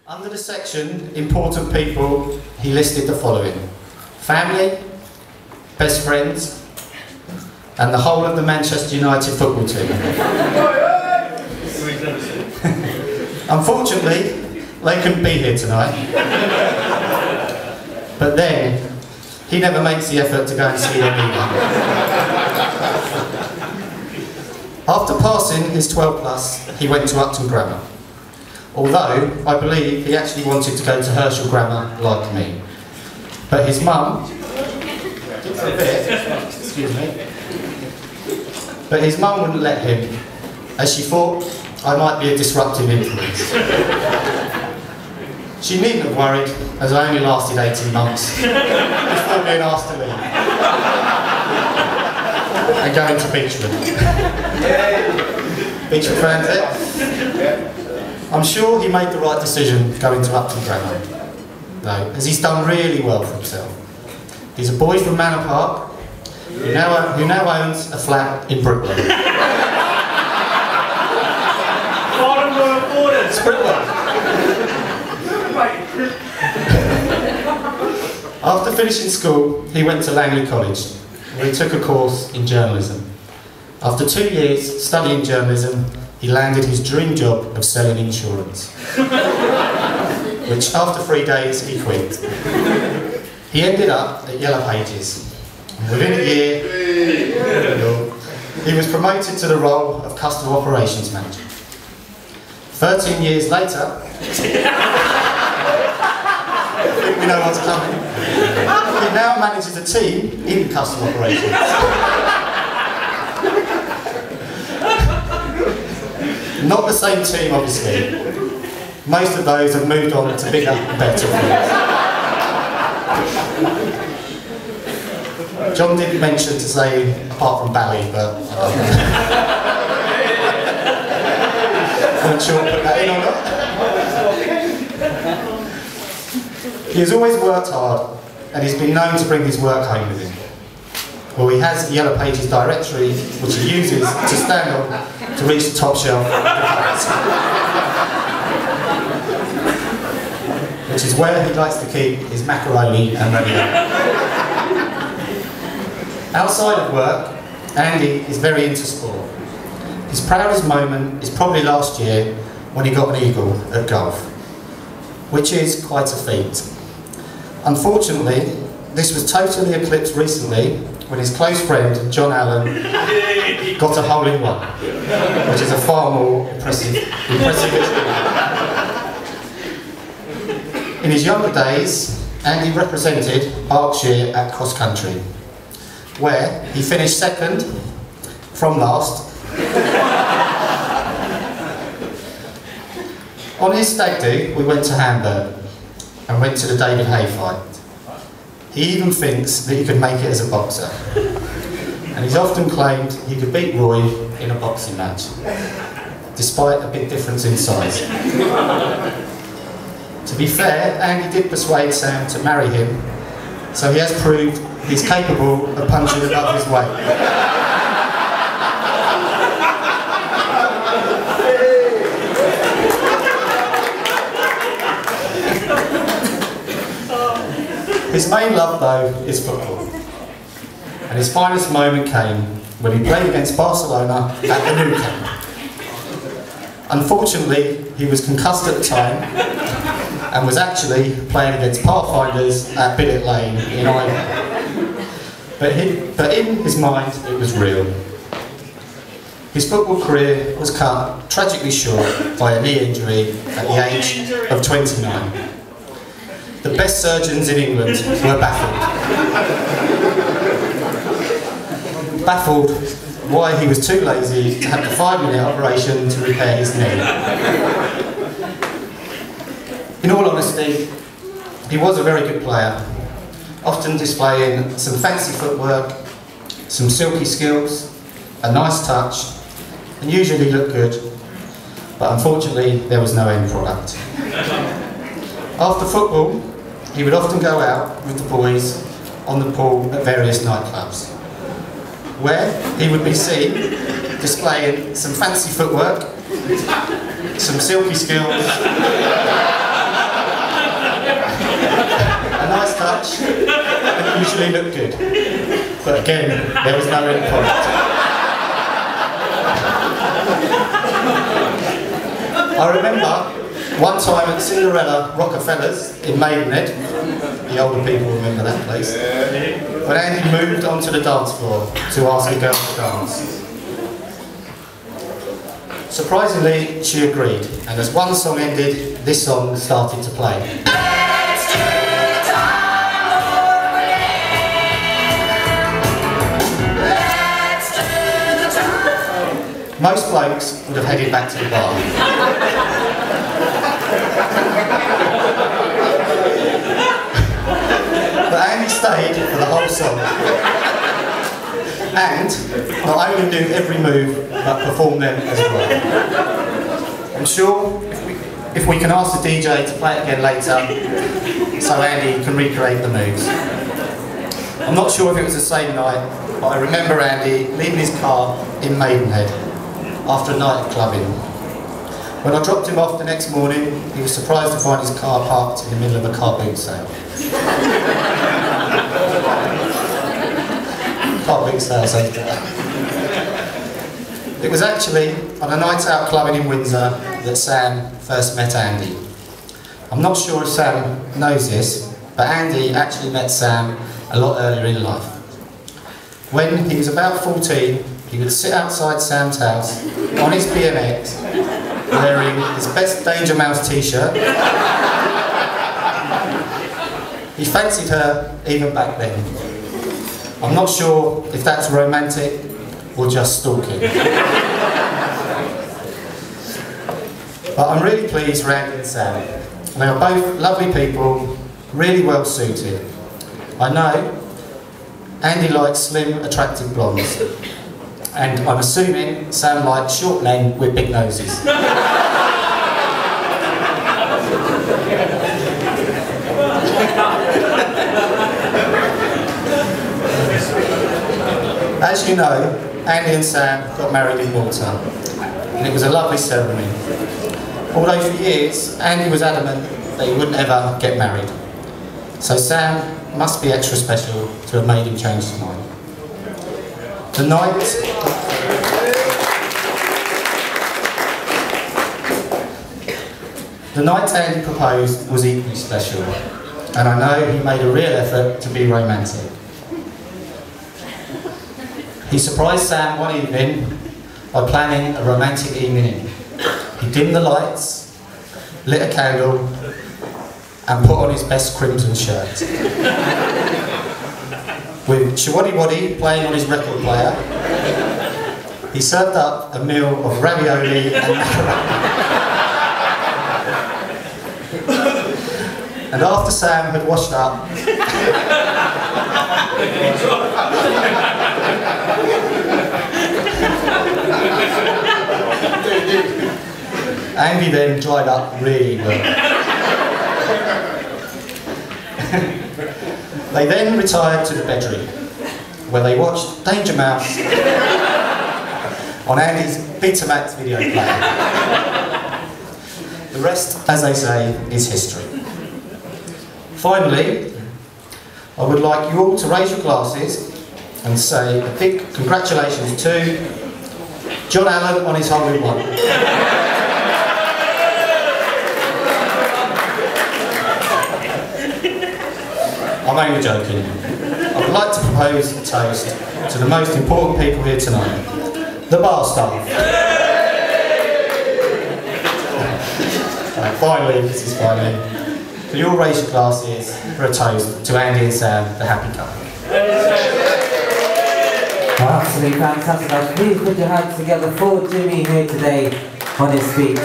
Under the section, important people, he listed the following: family, best friends, and the whole of the Manchester United football team. Unfortunately, they couldn't be here tonight. But then, he never makes the effort to go and see them either. After passing his 12+, he went to Upton Grammar. Although, I believe he actually wanted to go to Herschel Grammar like me. But his mum, excuse me, but his mum wouldn't let him, as she thought I might be a disruptive influence. She needn't have worried, as I only lasted 18 months before being asked to leave and go into Beachwood. Beachwood fans there? I'm sure he made the right decision going to Upton Grammar, though, as he's done really well for himself. He's a boy from Manor Park who now owns a flat in Brooklyn. After finishing school, he went to Langley College, where he took a course in journalism. After 2 years studying journalism, he landed his dream job of selling insurance, which after 3 days he quit. He ended up at Yellow Pages. Within a year, he was promoted to the role of customer operations manager. 13 years later, I think we know what's coming. He now manages a team in customer operations. Not the same team, obviously. Most of those have moved on to bigger and better things. John didn't mention to say, apart from Bally, but I wasn't sure to put that in or not. He has always worked hard, and he's been known to bring his work home with him. Well, he has a Yellow Pages directory, which he uses to stand on to reach the top shelf, which is where he likes to keep his macaroni and ravioli. Outside of work, Andy is very into sport. His proudest moment is probably last year when he got an eagle at golf, which is quite a feat. Unfortunately, this was totally eclipsed recently when his close friend, John Allen, got a hole-in-one, which is a far more impressive experience. In his younger days, Andy represented Berkshire at cross country, where he finished second from last. On his stag do, we went to Hamburg and went to the David Hay fight. He even thinks that he could make it as a boxer. And he's often claimed he could beat Roy in a boxing match, despite a big difference in size. To be fair, Andy did persuade Sam to marry him, so he has proved he's capable of punching above his weight. His main love, though, is football. And his finest moment came when he played against Barcelona at the Nou Camp. Unfortunately, he was concussed at the time and was actually playing against Pathfinders at Billet Lane in Ireland. But in his mind, it was real. His football career was cut tragically short by a knee injury at the age of 29. The best surgeons in England were baffled. Baffled why he was too lazy to have the 5-minute operation to repair his knee. In all honesty, he was a very good player, often displaying some fancy footwork, some silky skills, a nice touch, and usually looked good, but unfortunately there was no end product. After football, he would often go out with the boys on the pool at various nightclubs, where he would be seen displaying some fancy footwork, some silky skills, usually look good. But again, there was no end product. I remember one time at Cinderella Rockefellers in Maidenhead, the older people remember that place, when Andy moved onto the dance floor to ask a girl to dance. Surprisingly, she agreed, and as one song ended, this song started to play. Most blokes would have headed back to the bar. But Andy stayed for the whole song. And not only knew every move, but performed them as well. I'm sure if we can ask the DJ to play it again later, so Andy can recreate the moves. I'm not sure if it was the same night, but I remember Andy leaving his car in Maidenhead after a night of clubbing. When I dropped him off the next morning, he was surprised to find his car parked in the middle of a car boot sale. Car boot sale, so it was actually on a night out clubbing in Windsor that Sam first met Andy. I'm not sure if Sam knows this, but Andy actually met Sam a lot earlier in life. When he was about 14, he would sit outside Sam's house on his BMX, wearing his best Danger Mouse t-shirt. He fancied her even back then. I'm not sure if that's romantic or just stalking. But I'm really pleased for Andy and Sam. They are both lovely people, really well suited. I know Andy likes slim, attractive blondes. And I'm assuming Sam likes short men with big noses. As you know, Andy and Sam got married in Malta, and it was a lovely ceremony. Although for years, Andy was adamant that he wouldn't ever get married. So Sam must be extra special to have made him change his mind. The night Andy proposed was equally special, and I know he made a real effort to be romantic. He surprised Sam one evening by planning a romantic evening. He dimmed the lights, lit a candle, and put on his best crimson shirt. With Shawaddy Waddy playing on his record player, he served up a meal of ravioli and macaroni. And after Sam had washed up, Andy then dried up really well. They then retired to the bedroom, where they watched Danger Mouse on Andy's Betamax video player. The rest, as they say, is history. Finally, I would like you all to raise your glasses and say a big congratulations to John Allen on his hole in one. I'm only joking. I would like to propose a toast to the most important people here tonight, the bar staff. Finally, this is finally. Can you all raise your glasses for a toast to Andy and Sam, the happy couple? Absolutely fantastic. Please put your hands together for Jimmy here today on his speech.